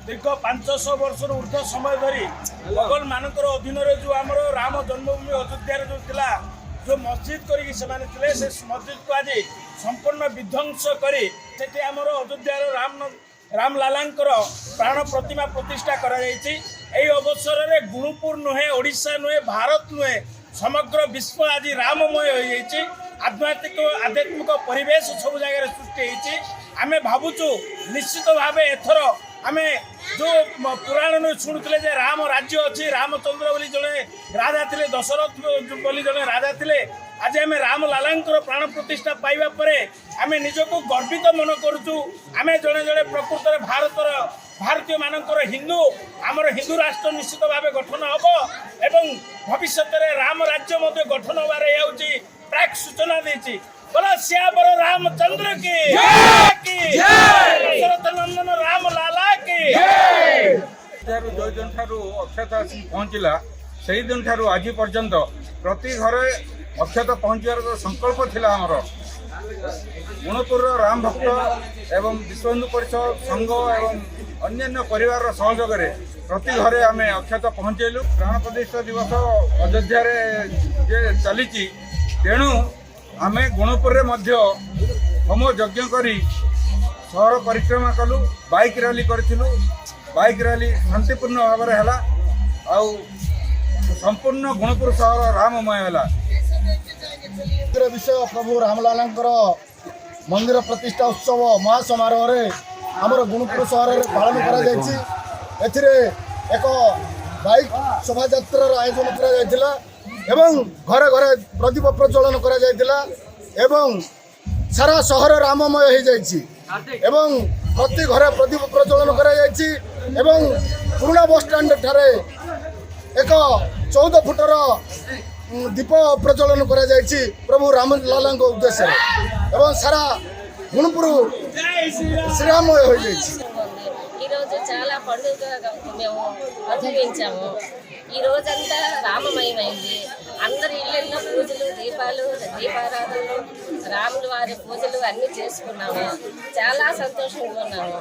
दीर्घ 500 वर्ष ऊर्ध समय धरी मुगल मानकर अधीन जो आम राम जन्मभूमि अयोध्या जो थिला जो मस्जिद करी से मस्जिद को आज संपूर्ण विध्वंस करी सेठी आमर अयोध्यार रामलालांकर प्राण प्रतिमा प्रतिष्ठा करा जायछि। एई अवसर में गुणुपुर नुहे ओडिशा नुहे भारत नुहे समग्र विश्व आज राममय हो जाइछि। आध्यात्मिक परिवेश सब जगह सृष्टि होइछि। आमे भावुचु निश्चित भाव एथर आमे जो पुराण शुणुले जे राम राज्य अच्छी रामचंद्र बोली जड़े राजा थे दशरथ बोली जड़े राजा थे। आज आम रामलालांकर प्राण प्रतिष्ठा पाइबा परे आमे निजको गर्वित मन करुचु। आमे जड़े जड़े प्रकृत भारतर भारतीय मानकर हिंदू आमर हिंदू राष्ट्र निश्चित भाव गठन हम एवं भविष्य में राम राज्य गठन होबार प्राक सूचना देती। बोला श्यावर रामचंद्र की दशरथ नंदन राम लाला की जो दिन ठारू अक्षता पहुँचला से दिन ठारू आज पर्यंत प्रति घरे अक्षत पहुँचार संकल्प थिला आमर गुणपुर राम भक्त एवं विश्व हिंदू परिषद संघ एवं अन्य परिवार सहयोग प्रति घरे आम अक्षत पहुँचेलु। प्राण प्रतिष्ठा दिवस अयोध्या चली तेणु आम गुणपुर होम यज्ञ करी सहर परिक्रमा कलु बाइक रैली करूँ। बाइक रैली शांतिपूर्ण भाव में है आउ संपूर्ण गुणपुर सहर राममय है। विषय प्रभु रामलालांकर मंदिर प्रतिष्ठा उत्सव महासमारोह आमर गुणपुर सहर में पालन कर एक बाइक शोभा आयोजन करा घरे घरे प्रदीप प्रज्वलन करा सारा सहर राममय हो जाइए। प्रति घरे प्रदीप प्रज्वलन करा पुराना बस स्टाण्ड ठारे एक 14 फुटर दीप प्रज्वलन करा प्रभु रामलाला उद्देश्य एवं सारा गुणपुर శ్రీరామమయ हो जाइए। చాలా పండుగగా మేము అధిగమించాము। ఈ రోజంతా రామమయమైంది। అందరి ఇళ్ళల్లో పూజలు దీపారాధనలు రాముల వారి పూజలు అన్నీ చేసుకున్నాము। చాలా సంతోషంగా ఉన్నాము।